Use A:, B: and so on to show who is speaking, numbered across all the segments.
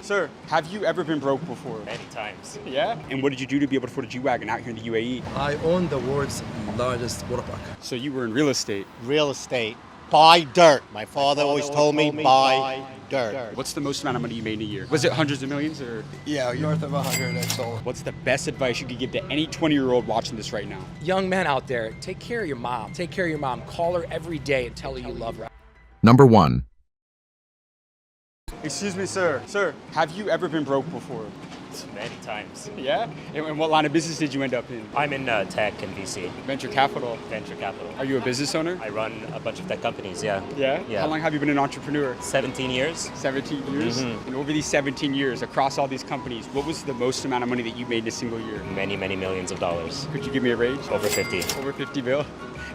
A: Sir, have you ever been broke before?
B: Many times.
A: Yeah? And what did you do to be able to afford a G-Wagon out here in the UAE?
C: I own the world's largest water park.
A: So you were in real estate.
D: Real estate. Buy dirt. My father always told me buy dirt.
A: What's the most amount of money you made in a year? Was it hundreds of millions or?
C: Yeah, north of 100 or so.
A: What's the best advice you could give to any 20-year-old watching this right now?
E: Young men out there, take care of your mom. Take care of your mom. Call her every day and tell her you love her.
F: Number 1.
A: Excuse me, sir. Sir, have you ever been broke before?
B: Many times.
A: Yeah? And what line of business did you end up in?
B: I'm in tech and VC.
A: Venture capital.
B: Venture capital.
A: Are you a business owner?
B: I run a bunch of tech companies, yeah.
A: Yeah? How long have you been an entrepreneur?
B: 17 years.
A: 17 years? And over these 17 years, across all these companies, what was the most amount of money that you made in a single year?
B: Many, many millions of dollars.
A: Could you give me a range?
B: Over 50.
A: Over 50 mil?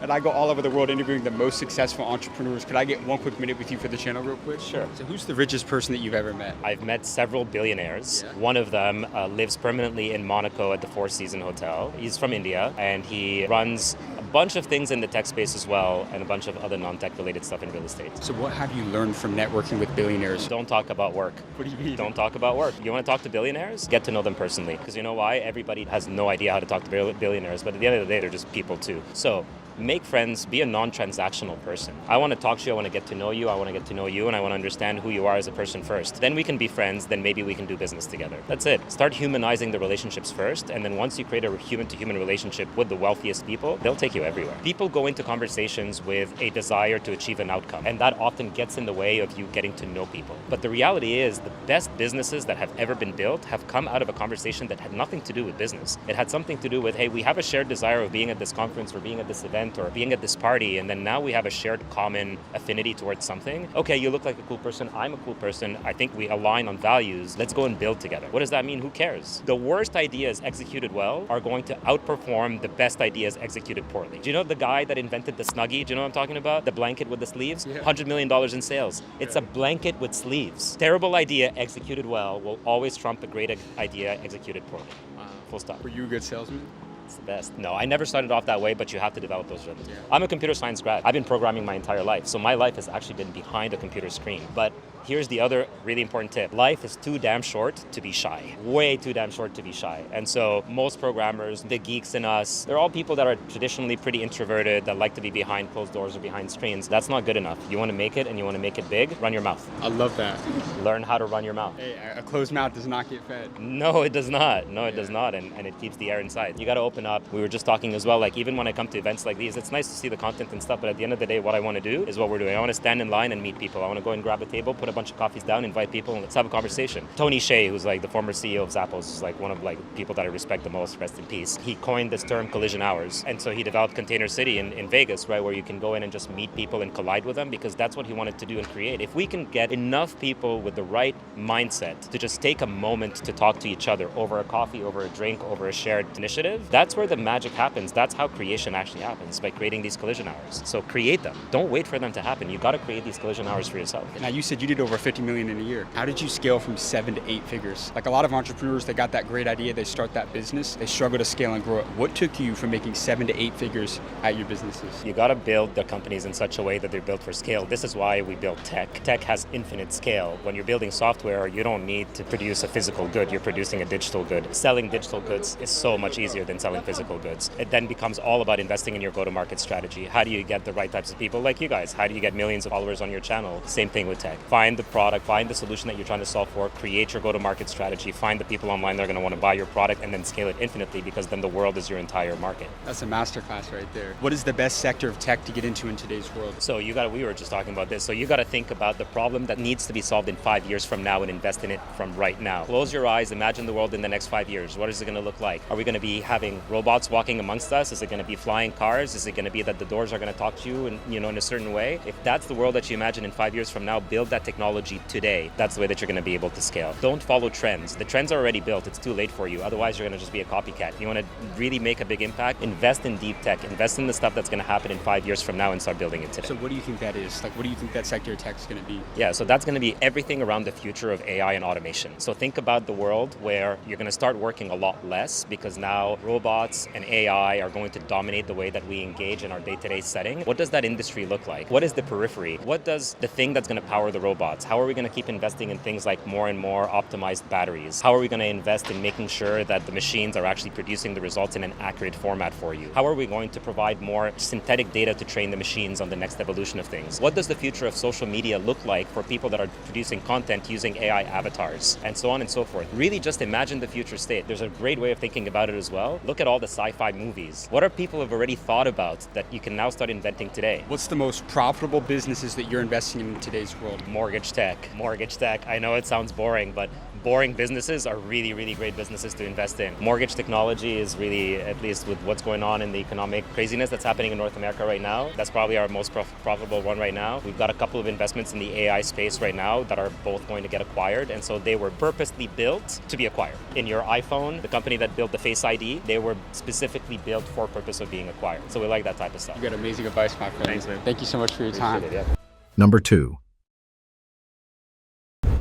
A: And I go all over the world interviewing the most successful entrepreneurs. Could I get one quick minute with you for the channel real quick?
B: Sure.
A: So who's the richest person that you've ever met?
B: I've met several billionaires.
A: Yeah.
B: One of them lives permanently in Monaco at the Four Seasons Hotel. He's from India, and he runs a bunch of things in the tech space as well, and a bunch of other non-tech related stuff in real estate.
A: So what have you learned from networking with billionaires?
B: Don't talk about work.
A: What do you mean?
B: Don't talk about work. You want to talk to billionaires? Get to know them personally. Because you know why? Everybody has no idea how to talk to billionaires, but at the end of the day, they're just people too. So make friends, be a non-transactional person. I want to talk to you, I want to get to know you, I want to get to know you, and I want to understand who you are as a person first. Then we can be friends, then maybe we can do business together. That's it. Start humanizing the relationships first, and then once you create a human-to-human relationship with the wealthiest people, they'll take you everywhere. People go into conversations with a desire to achieve an outcome, and that often gets in the way of you getting to know people. But the reality is the best businesses that have ever been built have come out of a conversation that had nothing to do with business. It had something to do with, hey, we have a shared desire of being at this conference or being at this event or being at this party, and then now we have a shared common affinity towards something. Okay, you look like a cool person, I'm a cool person, I think we align on values, let's go and build together. What does that mean? Who cares? The worst ideas executed well are going to outperform the best ideas executed poorly. Do you know the guy that invented the Snuggie? Do you know what I'm talking about? The blanket with the sleeves?
A: Yeah.
B: $100 million in sales. It's a blanket with sleeves. Terrible idea executed well will always trump a great idea executed poorly.
A: Wow.
B: Full stop.
A: Were you a good salesman?
B: It's the best. No, I never started off that way, but you have to develop those rhythms.
A: Yeah.
B: I'm a computer science grad. I've been programming my entire life, so my life has actually been behind a computer screen. But here's the other really important tip. Life is too damn short to be shy. Way too damn short to be shy. And so most programmers, the geeks in us, they're all people that are traditionally pretty introverted, that like to be behind closed doors or behind screens. That's not good enough. You want to make it and you want to make it big, run your mouth.
A: I love that.
B: Learn how to run your mouth.
A: Hey, a closed mouth does not get fed.
B: No, it does not. No, it does not. And it keeps the air inside. You got to open up. We were just talking as well, like even when I come to events like these, it's nice to see the content and stuff, but at the end of the day, what I want to do is what we're doing. I want to stand in line and meet people. I want to go and grab a table, put a bunch of coffees down, invite people, and let's have a conversation. Tony Hsieh, who's like the former CEO of Zappos, is like one of like people that I respect the most, rest in peace. He coined this term collision hours. And so he developed Container City in Vegas, right, where you can go in and just meet people and collide with them, because that's what he wanted to do and create. If we can get enough people with the right mindset to just take a moment to talk to each other over a coffee, over a drink, over a shared initiative, that's where the magic happens. That's how creation actually happens, by creating these collision hours. So create them. Don't wait for them to happen. You got to create these collision hours for yourself.
A: Now you said you did over 50 million in a year. How did you scale from 7 to 8 figures? Like a lot of entrepreneurs, they got that great idea, they start that business, they struggle to scale and grow it. What took you from making 7 to 8 figures at your businesses?
B: You got to build the companies in such a way that they're built for scale. This is why we build tech. Tech has infinite scale. When you're building software, you don't need to produce a physical good, you're producing a digital good. Selling digital goods is so much easier than selling physical goods. It then becomes all about investing in your go-to-market strategy. How do you get the right types of people like you guys? How do you get millions of followers on your channel? Same thing with tech. Find the product, find the solution that you're trying to solve for, create your go-to-market strategy, find the people online that are going to want to buy your product, and then scale it infinitely, because then the world is your entire market.
A: That's a masterclass right there. What is the best sector of tech to get into in today's world?
B: So we were just talking about this. So you got to think about the problem that needs to be solved in 5 years from now and invest in it from right now. Close your eyes, imagine the world in the next 5 years. What is it going to look like? Are we going to be having robots walking amongst us? Is it going to be flying cars? Is it going to be that the doors are going to talk to you in a certain way? If that's the world that you imagine in 5 years from now, build that technology today. That's the way that you're going to be able to scale. Don't follow trends. The trends are already built. It's too late for you. Otherwise, you're going to just be a copycat. You want to really make a big impact? Invest in deep tech. Invest in the stuff that's going to happen in 5 years from now and start building it today.
A: So what do you think that is? Like, what do you think that sector of tech is going to be?
B: Yeah, so that's going to be everything around the future of AI and automation. So think about the world where you're going to start working a lot less, because now robots robots and AI are going to dominate the way that we engage in our day-to-day setting, what does that industry look like? What is the periphery? What does the thing that's going to power the robots? How are we going to keep investing in things like more and more optimized batteries? How are we going to invest in making sure that the machines are actually producing the results in an accurate format for you? How are we going to provide more synthetic data to train the machines on the next evolution of things? What does the future of social media look like for people that are producing content using AI avatars, and so on and so forth? Really just imagine the future state. There's a great way of thinking about it as well. Look at all the sci-fi movies. What are people have already thought about that you can now start inventing today?
A: What's the most profitable businesses that you're investing in today's world?
B: Mortgage tech. Mortgage tech. I know it sounds boring, but boring businesses are really, really great businesses to invest in. Mortgage technology is really, at least with what's going on in the economic craziness that's happening in North America right now, that's probably our most profitable one right now. We've got a couple of investments in the AI space right now that are both going to get acquired, and so they were purposely built to be acquired. In your iPhone, the company that built the Face ID, they were specifically built for purpose of being acquired. So we like that type of stuff.
A: You got amazing advice, my friend.
B: Thanks, man.
A: Thank you so much for your time.
B: Appreciate it, yeah.
F: Number 2.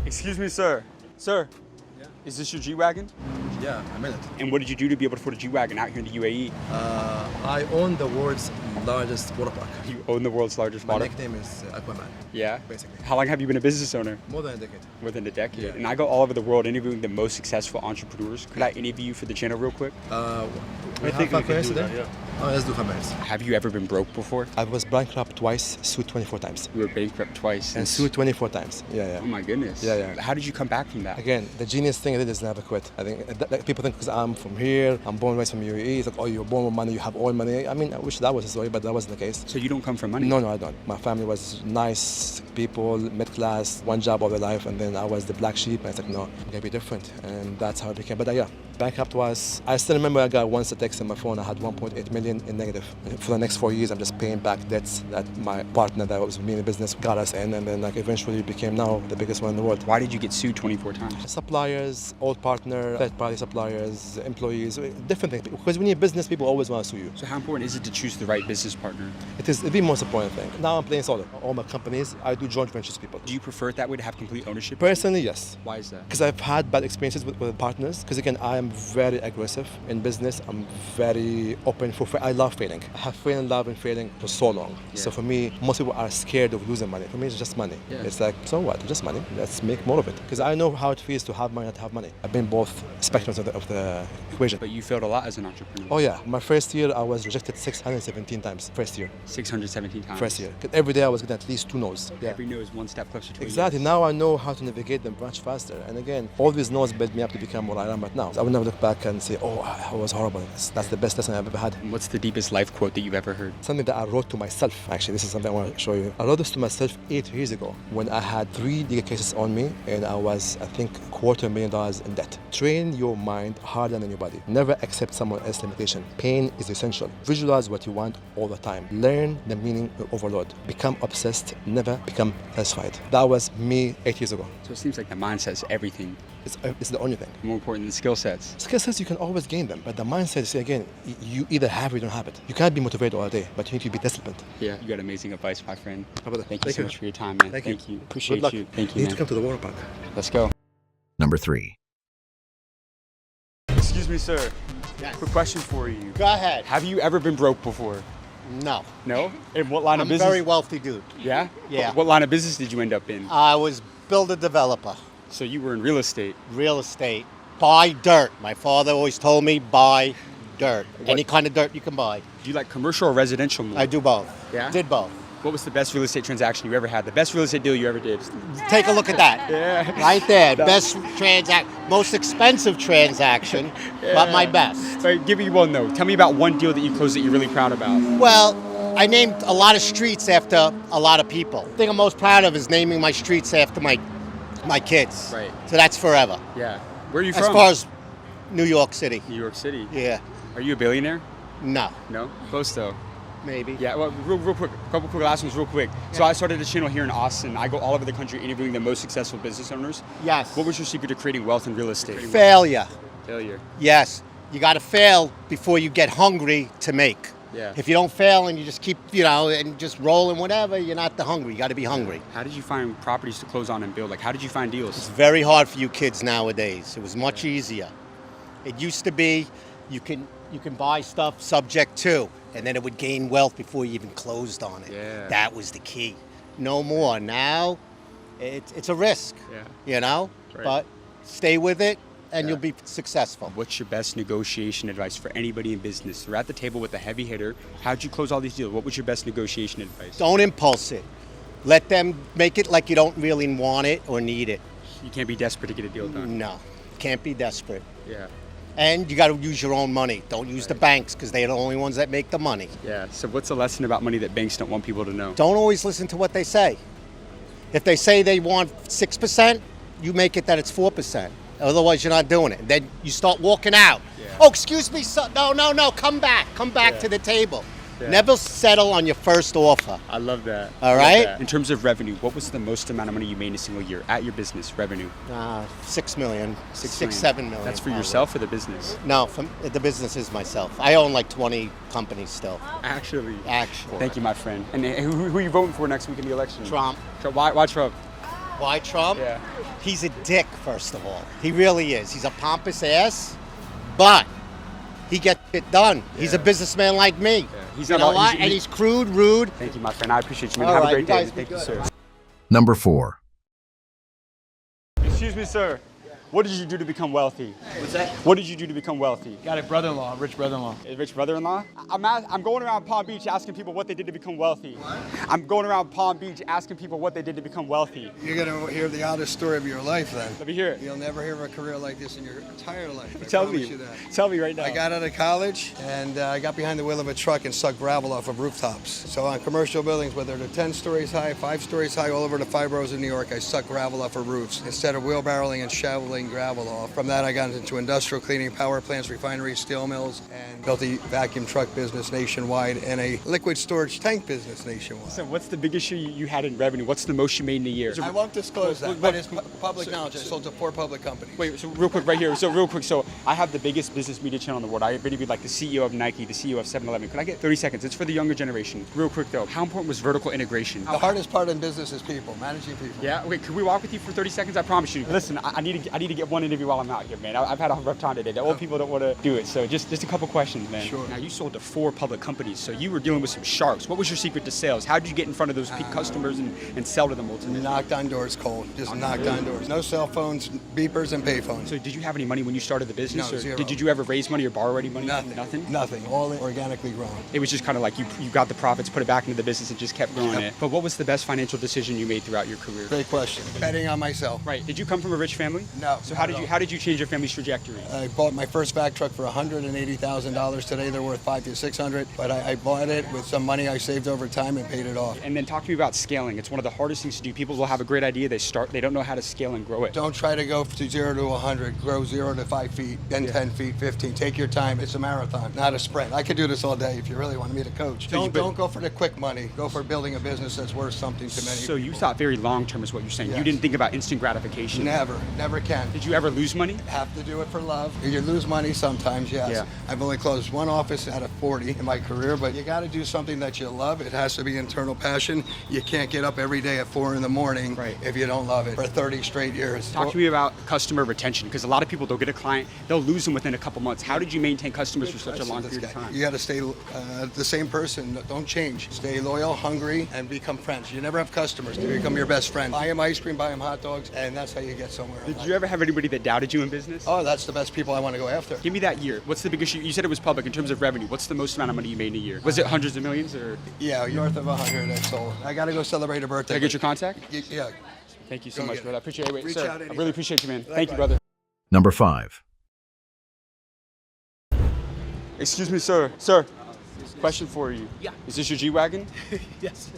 A: Excuse me, sir. Sir, is this your G-Wagon?
C: Yeah, a minute.
A: And what did you do to be able to afford a G-Wagon out here in the UAE?
C: I own the world's largest water park.
A: You own the world's largest
C: My
A: water.
C: nickname is Aquaman,
A: Yeah.
C: basically.
A: How long have you been a business owner?
C: More than a decade.
A: Within a decade.
C: Yeah.
A: And I go all over the world interviewing the most successful entrepreneurs. Could I interview you for the channel real quick?
C: We have 5 minutes today? Oh, let's do 5 minutes.
A: Have you ever been broke before?
C: I was bankrupt twice, sued 24 times.
A: You were bankrupt twice.
C: And sued 24 times. Yeah.
A: Oh my goodness.
C: Yeah.
A: How did you come back from that?
C: Again, the genius thing I did is never quit. I think people think because I'm from here, I'm born and raised from UAE, it's like, oh, you're born with money, you have all money. I mean, I wish that was the story, but that wasn't the case.
A: So you don't come from money?
C: No, I don't. My family was nice people, mid-class, one job all their life, and then I was the black sheep, and I was like, no, I'm gonna be different, and that's how it became. But yeah, bankrupt was, I still remember I got once a text on my phone, I had 1.8 million in negative. And for the next 4 years, I'm just paying back debts that my partner that was with me in the business got us in, and then like eventually became now the biggest one in the world.
A: Why did you get sued 24 times?
C: Suppliers, old partner, third-party suppliers, employees, different things. Because when you're business, people always want to sue you.
A: So how important is it to choose the right business partner?
C: It is the most important thing. Now I'm playing solo. All my companies, I do joint ventures with people.
A: Do you prefer it that way, to have complete ownership?
C: Personally, yes.
A: Why is that?
C: Because I've had bad experiences with partners. Because again, I am very aggressive in business. I'm very open for. I love failing. I have fallen in love and failing for so long.
A: Yeah.
C: So for me, most people are scared of losing money. For me, it's just money.
A: Yeah.
C: It's like, so what? Just money. Let's make more of it. Because I know how it feels to have money, not to have money. I've been both spectrums of the equation.
A: But you failed a lot as an entrepreneur.
C: Oh yeah, my first year I was rejected 617 times. First year.
A: 617 times.
C: First year. 'Cause every day I was getting at least 2 no's. Yeah.
A: Every no is one step closer to a
C: Exactly.
A: yes.
C: Now I know how to navigate them much faster. And again, all these no's built me up to become what I am right now. So I will never look back and say, oh, I was horrible. That's the best lesson I've ever had.
A: What's the deepest life quote that you've ever heard?
C: Something that I wrote to myself, actually. This is something I want to show you. I wrote this to myself 8 years ago when I had 3 legal cases on me and I was, I think, $250,000 in debt. Train your mind harder than your body. Never accept someone else's limitation. Pain is essential. Visualize what you want all the time. Learn the meaning of overload. Become obsessed. Never become satisfied. That was me 8 years ago.
A: So it seems like the mindset is everything.
C: It's the only thing.
A: More important than skill sets.
C: Skill sets, you can always gain them, but the mindset is, again, you either have it or you don't have it. You can't be motivated all day, but you need to be disciplined.
A: Yeah, you got amazing advice, my friend. Thank you so much for your time, man.
C: Thank you.
A: Appreciate
C: Good luck.
A: you. Thank you,
C: You need to
A: man.
C: come to the water park.
A: Let's go.
F: Number 3.
A: Excuse me, sir.
D: Yes.
A: Quick question for you.
D: Go ahead.
A: Have you ever been broke before?
D: No.
A: No? In what line
D: I'm
A: of
D: a
A: business?
D: very wealthy dude.
A: Yeah?
D: Yeah.
A: What line of business did you end up in?
D: I was builder developer,
A: So you were in real estate.
D: real estate. Buy dirt. My father always told me buy dirt. Any kind of dirt you can buy.
A: Do you like commercial or residential more?
D: I do both.
A: Yeah?
D: Did both.
A: What was the best real estate transaction you ever had? The best real estate deal you ever did?
D: Take a look at that.
A: Yeah.
D: Right there. Best most expensive transaction, but my best.
A: But give me one though. Tell me about one deal that you closed that you're really proud about.
D: Well, I named a lot of streets after a lot of people. The thing I'm most proud of is naming my streets after my kids.
A: Right.
D: So that's forever.
A: Yeah. Where are you
D: As
A: from?
D: far as New York City.
A: New York City.
D: Yeah.
A: Are you a billionaire?
D: No.
A: No? Close though.
D: Maybe.
A: Yeah, well, real quick, a couple quick last ones real quick. So I started a channel here in Austin. I go all over the country interviewing the most successful business owners.
D: Yes.
A: What was your secret to creating wealth in real estate?
D: Failure.
A: Failure.
D: Yes. You got to fail before you get hungry to make.
A: Yeah.
D: If you don't fail and you just keep, and just rolling whatever, you're not the hungry. You got to be hungry.
A: How did you find properties to close on and build? Like, how did you find deals?
D: It's very hard for you kids nowadays. It was much easier. It used to be you can buy stuff subject to, and then it would gain wealth before you even closed on it.
A: Yeah.
D: That was the key. No more. Now, it's a risk.
A: Yeah.
D: You know,
A: Right.
D: but stay with it, and
A: Yeah.
D: you'll be successful.
A: What's your best negotiation advice for anybody in business? We're at the table with a heavy hitter. How'd you close all these deals? What was your best negotiation advice?
D: Don't impulse it. Let them make it like you don't really want it or need it.
A: You can't be desperate to get a deal done.
D: No, can't be desperate.
A: Yeah.
D: And you got to use your own money. Don't use the banks because they're the only ones that make the money.
A: Yeah. So what's the lesson about money that banks don't want people to know?
D: Don't always listen to what they say. If they say they want 6%, you make it that it's 4%. Otherwise, you're not doing it. Then you start walking out.
A: Yeah.
D: Oh, excuse me, no, come back
A: Yeah.
D: to the table.
A: Yeah.
D: Never settle on your first offer.
A: I love that.
D: All
A: I love
D: right?
A: that. In terms of revenue, what was the most amount of money you made in a single year at your business revenue?
D: 6 million,
A: 6
D: 6, 7 million.
A: That's for
D: probably.
A: yourself or the business?
D: No, the business is myself. I own like 20 companies still.
A: Actually.
D: Thank
A: you, my friend. And who are you voting for next week in the election?
D: Trump.
A: Why Trump?
D: Why Trump?
A: Yeah.
D: He's a dick, first of all. He really is. He's a pompous ass, but he gets it done. He's a businessman like me.
A: Yeah. He's
D: You
A: not
D: know
A: all-
D: what?
A: he's-
D: And he's crude, rude.
A: Thank you, my friend. I appreciate you, man.
D: All
A: Have
D: right,
A: a great
D: you
A: day.
D: guys be
A: Thank you,
D: good.
A: sir.
F: Number 4.
A: Excuse me, sir. What did you do to become wealthy?
G: What's that?
A: What did you do to become wealthy?
G: Got a brother-in-law, rich brother-in-law.
A: A rich brother-in-law? I'm going around Palm Beach asking people what they did to become wealthy. I'm going around Palm Beach asking people what they did to become wealthy.
H: You're going to hear the oddest story of your life then.
A: Let me hear it.
H: You'll never hear of a career like this in your entire life. I
A: Tell
H: promise
A: me.
H: you that.
A: Tell me right now.
H: I got out of college and I got behind the wheel of a truck and sucked gravel off of rooftops. So on commercial buildings, whether they're 10 stories high, 5 stories high, all over the 5 boroughs of New York, I sucked gravel off of roofs instead of wheelbarrowing and shoveling gravel off. From that, I got into industrial cleaning, power plants, refineries, steel mills, and built a vacuum truck business nationwide and a liquid storage tank business nationwide.
A: So what's the biggest year you had in revenue? What's the most you made in a year?
H: I won't disclose that,
A: What-
H: but it's public knowledge. I sold to 4 public companies.
A: Wait, so real quick right here. So I have the biggest business media channel in the world. I interviewed like the CEO of Nike, the CEO of 7-Eleven. Could I get 30 seconds? It's for the younger generation. Real quick though, how important was vertical integration?
H: The hardest part in business is people, managing people.
A: Yeah, wait, could we walk with you for 30 seconds? I promise you. Listen, I need to get one interview while I'm out here, man. I've had a rough time today. The old people don't want to do it. So just a couple questions, man.
H: Sure.
A: Now you sold to 4 public companies, so you were dealing with some sharks. What was your secret to sales? How did you get in front of those peak customers and sell to them ultimately?
H: Knocked on doors cold. Just knocked on doors. No cell phones, beepers, and payphones.
A: So did you have any money when you started the business?
H: No,
A: or
H: zero.
A: Did you ever raise money or borrow any money?
H: Nothing.
A: Nothing?
H: Nothing. All organically grown.
A: It was just kind of like you got the profits, put it back into the business, and just kept growing
H: Yep.
A: it. But what was the best financial decision you made throughout your career?
H: Great question. Betting on myself.
A: Right. Did you come from a rich family?
H: No,
A: So
H: not
A: how
H: at
A: did you
H: all.
A: how did you change your family's trajectory?
H: I bought my first vac truck for $180,000. Today they're worth $500 to $600. But I bought it with some money I saved over time and paid it off.
A: And then talk to me about scaling. It's one of the hardest things to do. People will have a great idea, they don't know how to scale and grow it.
H: Don't try to go to 0 to 100. Grow 0 to 5 feet, then 10 feet, 15. Take your time. It's a marathon, not a sprint. I could do this all day if you really want me to coach. Don't go for the quick money. Go for building a business that's worth something to many
A: So
H: people.
A: you thought very long term is what you're saying. You
H: Yes.
A: didn't think about instant gratification.
H: Never can.
A: Did you ever lose money?
H: Have to do it for love. You lose money sometimes, yes.
A: Yeah.
H: I've only closed 1 office out of 40 in my career, but you got to do something that you love. It has to be internal passion. You can't get up every day at 4 in the morning
A: Right.
H: if you don't love it for 30 straight years.
A: Talk to me about customer retention, because a lot of people, they'll get a client, they'll lose them within a couple months. How did you maintain customers for such a long period of time?
H: You got to stay the same person. Don't change. Stay loyal, hungry, and become friends. You never have customers. They become your best friend. Buy them ice cream, buy them hot dogs, and that's how you get somewhere. in
A: Did
H: life.
A: you ever have anybody that doubted you in business?
H: Oh, that's the best people I want to go after.
A: Give me that year. What's the biggest year? You said it was public in terms of revenue. What's the most amount of money you made in a year? Was it hundreds of millions or?
H: Yeah, north of 100 I sold. I got to go celebrate a birthday.
A: Did I get your contact?
H: Yeah.
A: Thank you so
H: Go
A: much,
H: get
A: brother. I
H: it.
A: appreciate it. Wait,
H: Reach
A: sir,
H: out
A: I
H: anytime.
A: really appreciate you, man. Thank you,
H: Likewise.
A: brother.
F: Number 5.
A: Excuse me, sir. Sir, question for you.
E: Yeah.
A: Is this your G-Wagon?
E: Yes.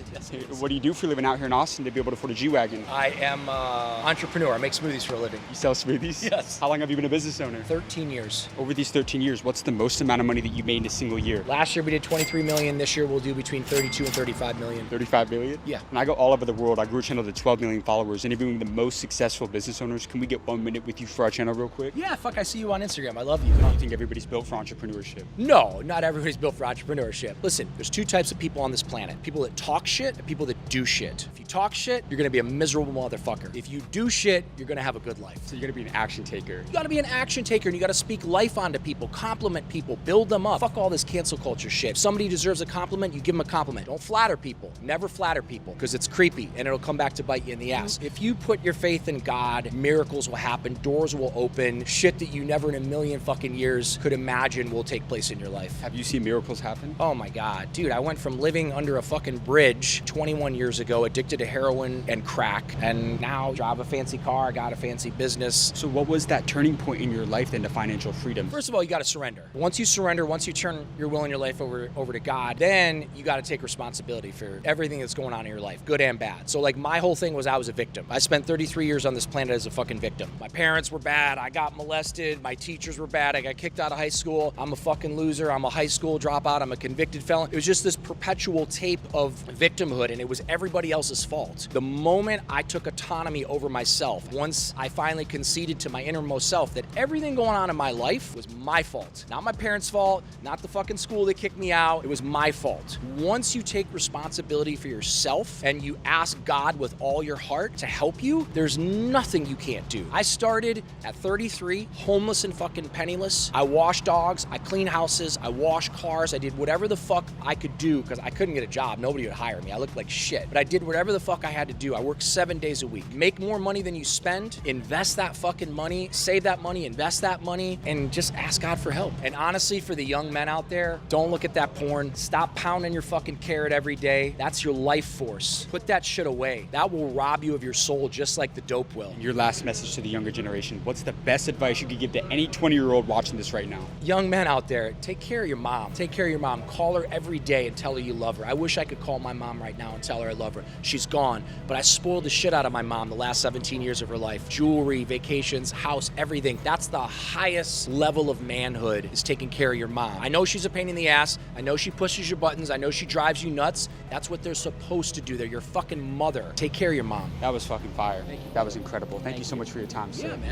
A: What do you do for a living out here in Austin to be able to afford a G-Wagon?
E: I am an entrepreneur. I make smoothies for a living.
A: You sell smoothies?
E: Yes.
A: How long have you been a business owner?
E: 13 years.
A: Over these 13 years, what's the most amount of money that you made in a single year?
E: Last year we did 23 million. This year we'll do between 32 and 35 million.
A: 35 million?
E: Yeah.
A: When I go all over the world, I grew a channel to 12 million followers, interviewing the most successful business owners. Can we get 1 minute with you for our channel real quick?
E: Yeah, fuck, I see you on Instagram. I love you.
A: You think everybody's built for entrepreneurship?
E: No, not everybody's built for entrepreneurs. entrepreneurship. Listen, there's two types of people on this planet. People that talk shit and people that do shit. If you talk shit, you're gonna be a miserable motherfucker. If you do shit, you're gonna have a good life.
A: So you're gonna be an action taker.
E: You gotta be an action taker and you gotta speak life onto people, compliment people, build them up. Fuck all this cancel culture shit. If somebody deserves a compliment, you give them a compliment. Don't flatter people. Never flatter people because it's creepy and it'll come back to bite you in the ass. If you put your faith in God, miracles will happen, doors will open, shit that you never in a million fucking years could imagine will take place in your life.
A: Have you seen miracles happen?
E: Oh my God, dude, I went from living under a fucking bridge 21 years ago, addicted to heroin and crack, and now drive a fancy car, I got a fancy business.
A: So what was that turning point in your life then to financial freedom?
E: First of all, you gotta surrender. Once you surrender, once you turn your will and your life over to God, then you gotta take responsibility for everything that's going on in your life, good and bad. So like my whole thing was I was a victim. I spent 33 years on this planet as a fucking victim. My parents were bad, I got molested, my teachers were bad, I got kicked out of high school, I'm a fucking loser, I'm a high school dropout, I'm a convicted felon. It was just this perpetual tape of victimhood and it was everybody else's fault. The moment I took autonomy over myself, once I finally conceded to my innermost self that everything going on in my life was my fault. Not my parents' fault, not the fucking school that kicked me out, it was my fault. Once you take responsibility for yourself and you ask God with all your heart to help you, there's nothing you can't do. I started at 33, homeless and fucking penniless. I washed dogs, I cleaned houses, I washed cars, I did whatever the fuck I could do because I couldn't get a job. Nobody would hire me. I looked like shit. But I did whatever the fuck I had to do. I worked 7 days a week. Make more money than you spend, invest that fucking money, save that money, invest that money, and just ask God for help. And honestly, for the young men out there, don't look at that porn. Stop pounding your fucking carrot every day. That's your life force. Put that shit away. That will rob you of your soul just like the dope will.
A: Your last message to the younger generation, what's the best advice you could give to any 20-year-old watching this right now?
E: Young men out there, take care of your mom. Take care of your mom. Call her every day and tell her you love her. I wish I could call my mom right now and tell her I love her. She's gone, but I spoiled the shit out of my mom the last 17 years of her life. Jewelry, vacations, house, everything. That's the highest level of manhood, is taking care of your mom. I know she's a pain in the ass. I know she pushes your buttons. I know she drives you nuts. That's what they're supposed to do. They're your fucking mother. Take care of your mom.
A: That was fucking fire. That was incredible. Thank you so much for your time, sir.
E: Yeah, man.